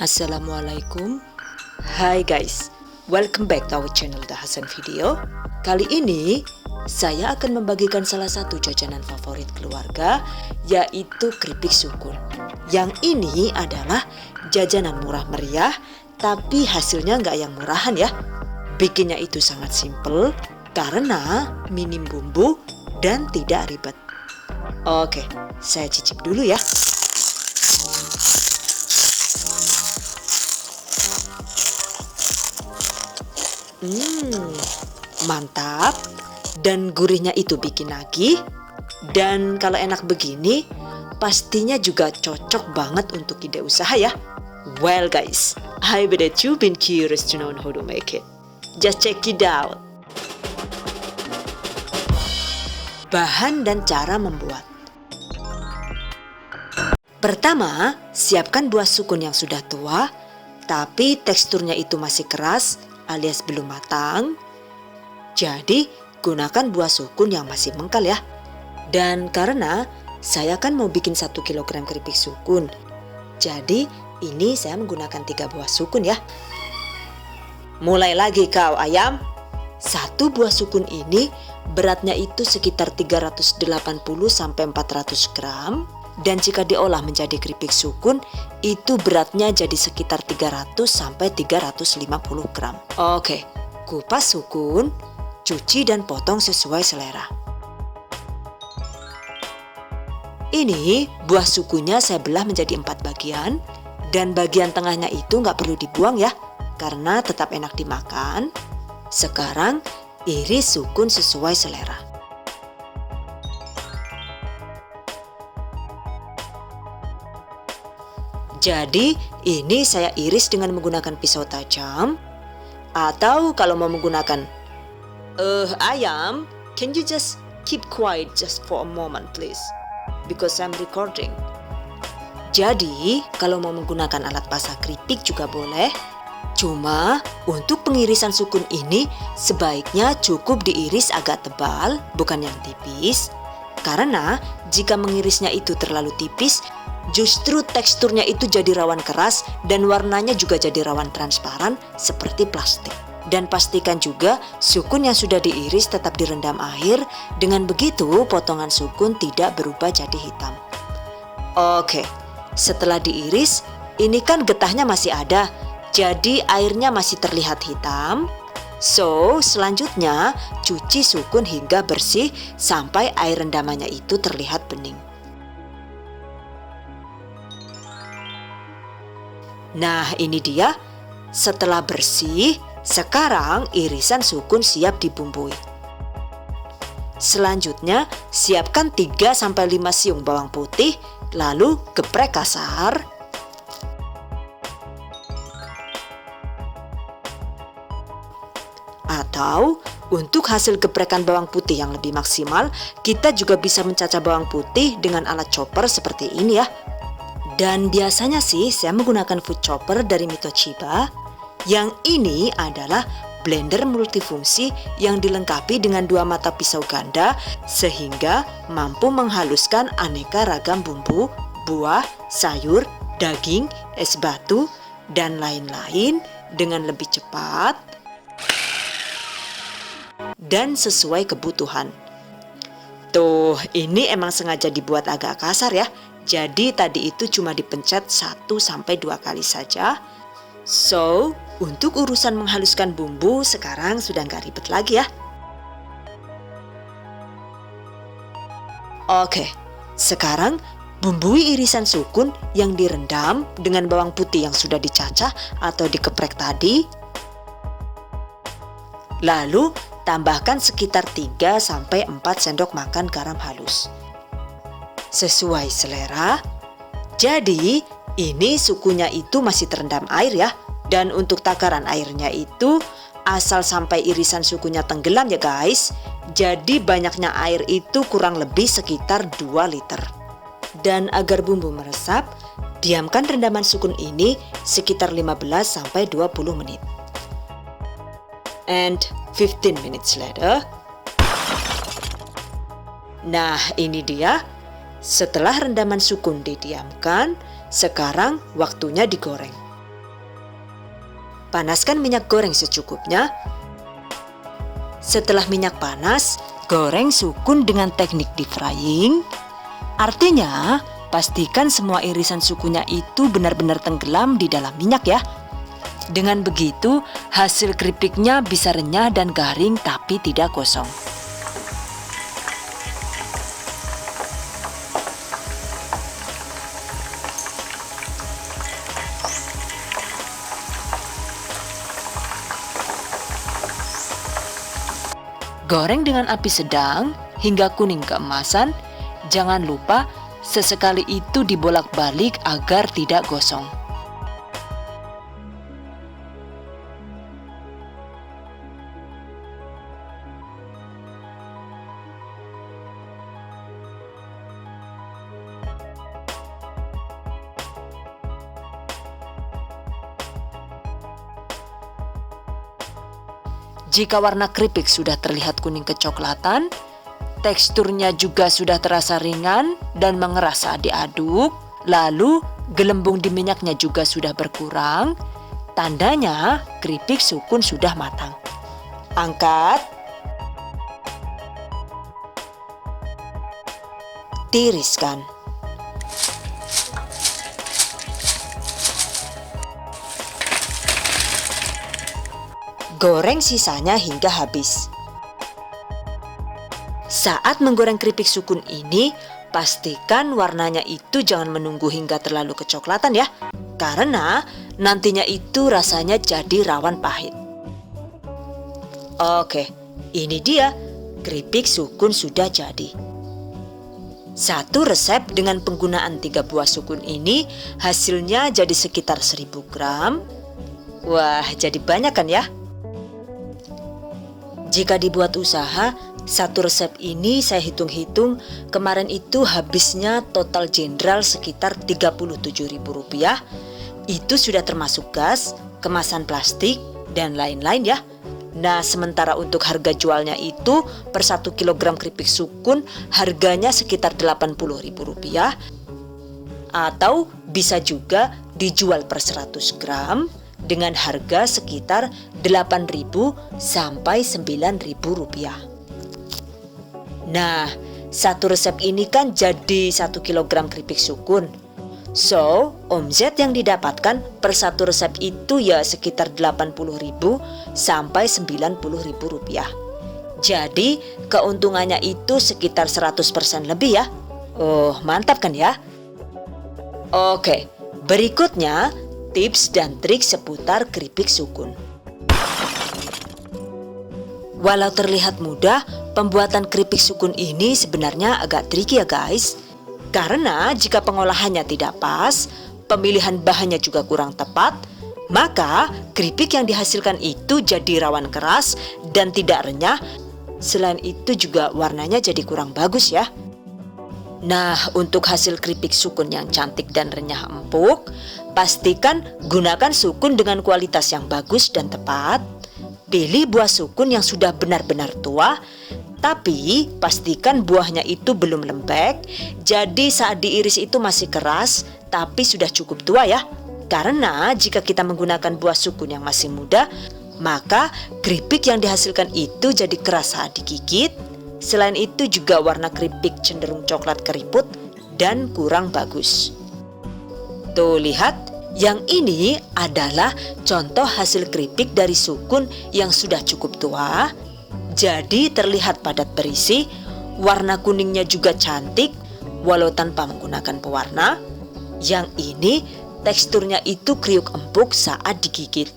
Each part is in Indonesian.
Assalamualaikum. Hai guys, welcome back to our channel The Hasan Video. Kali ini saya akan membagikan salah satu jajanan favorit keluarga, yaitu keripik sukun. Yang ini adalah jajanan murah meriah, tapi hasilnya nggak yang murahan ya. Bikinnya itu sangat simple karena minim bumbu dan tidak ribet. Oke, saya cicip dulu ya. Mantap. Dan gurihnya itu bikin nagih. Dan kalau enak begini, pastinya juga cocok banget untuk ide usaha ya. Well guys, I bet you've been curious to know how to make it. Just check it out. Bahan dan cara membuat. Pertama, siapkan buah sukun yang sudah tua, tapi teksturnya itu masih keras alias belum matang. Jadi gunakan buah sukun yang masih mengkal ya. Dan karena saya kan mau bikin 1 kg keripik sukun, jadi ini saya menggunakan 3 buah sukun ya. Mulai lagi kau ayam. 1 buah sukun ini beratnya itu sekitar 380 sampai 400 gram. Dan jika diolah menjadi keripik sukun, itu beratnya jadi sekitar 300 sampai 350 gram. Oke, kupas sukun, cuci dan potong sesuai selera. Ini buah sukunnya saya belah menjadi 4 bagian. Dan bagian tengahnya itu nggak perlu dibuang ya, karena tetap enak dimakan. Sekarang iris sukun sesuai selera. Jadi ini saya iris dengan menggunakan pisau tajam. Atau kalau mau menggunakan ayam, can you just keep quiet just for a moment please? Because I'm recording. Jadi kalau mau menggunakan alat pasah keripik juga boleh. Cuma untuk pengirisan sukun ini sebaiknya cukup diiris agak tebal, bukan yang tipis. Karena jika mengirisnya itu terlalu tipis, justru teksturnya itu jadi rawan keras dan warnanya juga jadi rawan transparan seperti plastik. Dan pastikan juga sukun yang sudah diiris tetap direndam air. Dengan begitu potongan sukun tidak berubah jadi hitam. Oke, setelah diiris, ini kan getahnya masih ada, jadi airnya masih terlihat hitam. So, selanjutnya cuci sukun hingga bersih sampai air rendamannya itu terlihat bening. Nah, ini dia. Setelah bersih, sekarang irisan sukun siap dibumbui. Selanjutnya, siapkan 3-5 siung bawang putih, lalu geprek kasar. Atau untuk hasil geprekan bawang putih yang lebih maksimal, kita juga bisa mencacah bawang putih dengan alat chopper seperti ini ya. Dan biasanya sih saya menggunakan food chopper dari Mitoshiba. Yang ini adalah blender multifungsi yang dilengkapi dengan 2 mata pisau ganda sehingga mampu menghaluskan aneka ragam bumbu, buah, sayur, daging, es batu, dan lain-lain dengan lebih cepat dan sesuai kebutuhan. Tuh, ini emang sengaja dibuat agak kasar ya. Jadi tadi itu cuma dipencet 1-2 kali saja. So, untuk urusan menghaluskan bumbu sekarang sudah nggak ribet lagi ya. Oke, sekarang bumbui irisan sukun yang direndam dengan bawang putih yang sudah dicacah atau dikeprek tadi. Lalu tambahkan sekitar 3-4 sendok makan garam halus. Sesuai selera. Jadi ini sukunya itu masih terendam air ya. Dan untuk takaran airnya itu asal sampai irisan sukunya tenggelam ya guys. Jadi banyaknya air itu kurang lebih sekitar 2 liter. Dan agar bumbu meresap, diamkan rendaman sukun ini sekitar 15-20 menit. And 15 minutes later. Nah, ini dia. Setelah rendaman sukun didiamkan, sekarang waktunya digoreng. Panaskan minyak goreng secukupnya. Setelah minyak panas, goreng sukun dengan teknik deep frying. Artinya, pastikan semua irisan sukunnya itu benar-benar tenggelam di dalam minyak ya. Dengan begitu, hasil keripiknya bisa renyah dan garing tapi tidak gosong. Goreng dengan api sedang hingga kuning keemasan. Jangan lupa sesekali itu dibolak-balik agar tidak gosong. Jika warna keripik sudah terlihat kuning kecoklatan, teksturnya juga sudah terasa ringan dan mengeras saat diaduk, lalu gelembung di minyaknya juga sudah berkurang, tandanya keripik sukun sudah matang. Angkat. Tiriskan. Goreng sisanya hingga habis. Saat menggoreng keripik sukun ini, pastikan warnanya itu jangan menunggu hingga terlalu kecoklatan ya, karena nantinya itu rasanya jadi rawan pahit. Oke, ini dia, keripik sukun sudah jadi. Satu resep dengan penggunaan 3 buah sukun ini hasilnya jadi sekitar 1000 gram. Wah, jadi banyak kan ya? Jika dibuat usaha, satu resep ini saya hitung-hitung kemarin itu habisnya total jenderal sekitar Rp37.000. Itu sudah termasuk gas, kemasan plastik, dan lain-lain ya. Nah, sementara untuk harga jualnya itu per 1 kg keripik sukun harganya sekitar Rp80.000. Atau bisa juga dijual per 100 gram dengan harga sekitar Rp8.000 sampai Rp9.000. Nah, satu resep ini kan jadi 1 kg keripik sukun. So, omset yang didapatkan per satu resep itu ya sekitar Rp80.000 sampai Rp90.000. Jadi, keuntungannya itu sekitar 100% lebih ya. Oh, mantap kan ya? Oke, berikutnya tips dan trik seputar keripik sukun. Walau terlihat mudah, pembuatan keripik sukun ini sebenarnya agak tricky ya guys. Karena jika pengolahannya tidak pas, pemilihan bahannya juga kurang tepat, maka keripik yang dihasilkan itu jadi rawan keras dan tidak renyah. Selain itu juga warnanya jadi kurang bagus ya. Nah, untuk hasil keripik sukun yang cantik dan renyah empuk, pastikan gunakan sukun dengan kualitas yang bagus dan tepat. Pilih buah sukun yang sudah benar-benar tua, tapi pastikan buahnya itu belum lembek. Jadi saat diiris itu masih keras, tapi sudah cukup tua ya. Karena jika kita menggunakan buah sukun yang masih muda, maka keripik yang dihasilkan itu jadi keras saat digigit. Selain itu juga warna keripik cenderung coklat keriput dan kurang bagus. Tuh lihat, yang ini adalah contoh hasil keripik dari sukun yang sudah cukup tua. Jadi terlihat padat berisi, warna kuningnya juga cantik walau tanpa menggunakan pewarna. Yang ini teksturnya itu kriuk empuk saat digigit.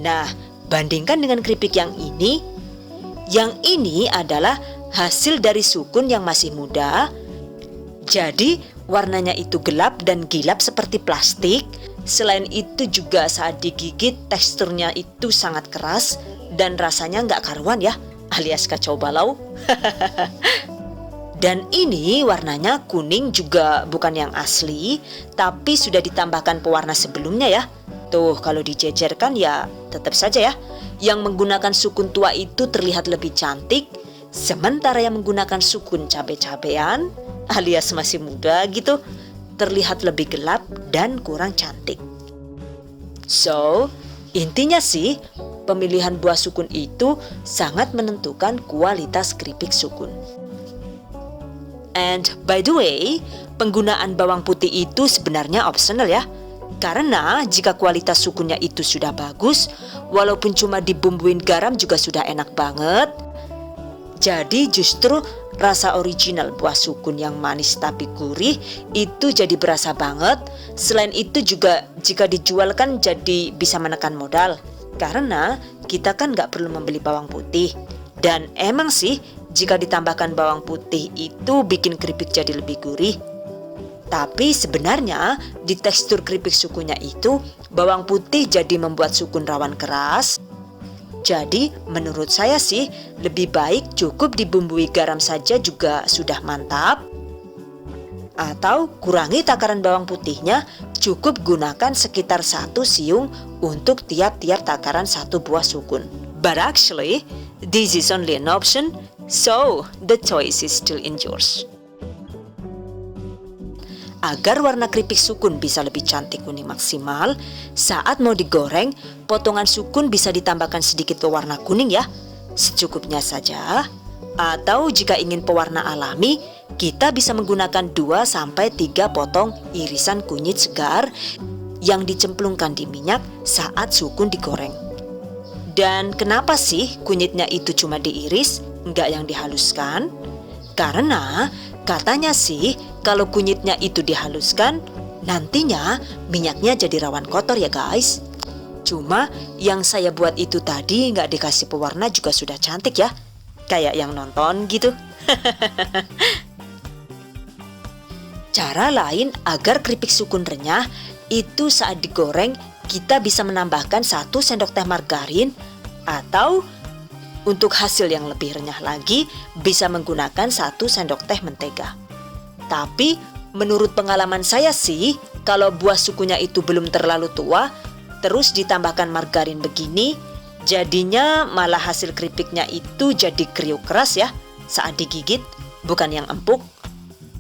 Nah, bandingkan dengan keripik yang ini. Yang ini adalah hasil dari sukun yang masih muda. Jadi warnanya itu gelap dan gilap seperti plastik. Selain itu juga saat digigit teksturnya itu sangat keras dan rasanya nggak karuan ya, alias kacau balau. Dan ini warnanya kuning juga bukan yang asli, tapi sudah ditambahkan pewarna sebelumnya ya. Tuh kalau dijejerkan ya tetap saja ya, yang menggunakan sukun tua itu terlihat lebih cantik, sementara yang menggunakan sukun cabe-cabean alias masih muda gitu terlihat lebih gelap dan kurang cantik. So, Intinya sih, pemilihan buah sukun itu sangat menentukan kualitas keripik sukun. And by the way, penggunaan bawang putih itu sebenarnya optional ya. Karena jika kualitas sukunnya itu sudah bagus, walaupun cuma dibumbuin garam juga sudah enak banget. Jadi justru rasa original buah sukun yang manis tapi gurih itu jadi berasa banget. Selain itu juga jika dijual kan jadi bisa menekan modal. Karena kita kan gak perlu membeli bawang putih. Dan emang sih jika ditambahkan bawang putih itu bikin keripik jadi lebih gurih. Tapi sebenarnya di tekstur keripik sukunnya itu bawang putih jadi membuat sukun rawan keras. Jadi menurut saya sih lebih baik cukup dibumbui garam saja juga sudah mantap. Atau kurangi takaran bawang putihnya, cukup gunakan sekitar 1 siung untuk tiap-tiap takaran 1 buah sukun. But actually, this is only an option, so the choice is still in yours. Agar warna keripik sukun bisa lebih cantik kuning maksimal, saat mau digoreng, potongan sukun bisa ditambahkan sedikit pewarna kuning ya, secukupnya saja. Atau jika ingin pewarna alami, kita bisa menggunakan 2-3 potong irisan kunyit segar yang dicemplungkan di minyak saat sukun digoreng. Dan kenapa sih kunyitnya itu cuma diiris, nggak yang dihaluskan? Karena katanya sih kalau kunyitnya itu dihaluskan, nantinya minyaknya jadi rawan kotor ya guys. Cuma yang saya buat itu tadi nggak dikasih pewarna juga sudah cantik ya. Kayak yang nonton gitu. Cara lain agar keripik sukun renyah, itu saat digoreng kita bisa menambahkan 1 sendok teh margarin. Atau untuk hasil yang lebih renyah lagi, bisa menggunakan 1 sendok teh mentega. Tapi menurut pengalaman saya sih, kalau buah sukunya itu belum terlalu tua, terus ditambahkan margarin begini, jadinya malah hasil keripiknya itu jadi kriuk keras ya saat digigit, bukan yang empuk.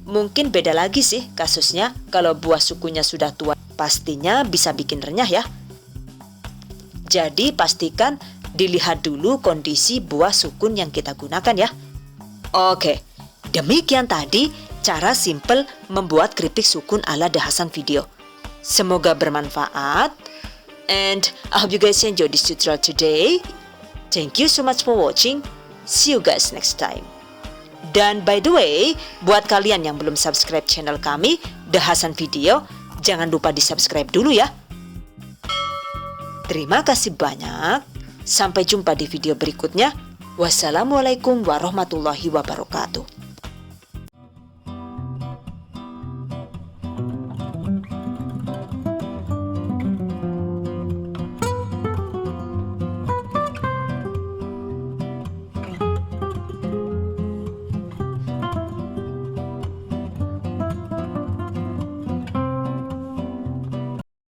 Mungkin beda lagi sih kasusnya kalau buah sukunya sudah tua, pastinya bisa bikin renyah ya. Jadi pastikan dilihat dulu kondisi buah sukun yang kita gunakan ya. Oke, demikian tadi cara simple membuat keripik sukun ala The Hasan video. Semoga bermanfaat. And I hope you guys enjoy this tutorial today. Thank you so much for watching. See you guys next time. Dan by the way, buat kalian yang belum subscribe channel kami, The Hasan Video, jangan lupa di subscribe dulu ya. Terima kasih banyak. Sampai jumpa di video berikutnya. Wassalamualaikum warahmatullahi wabarakatuh.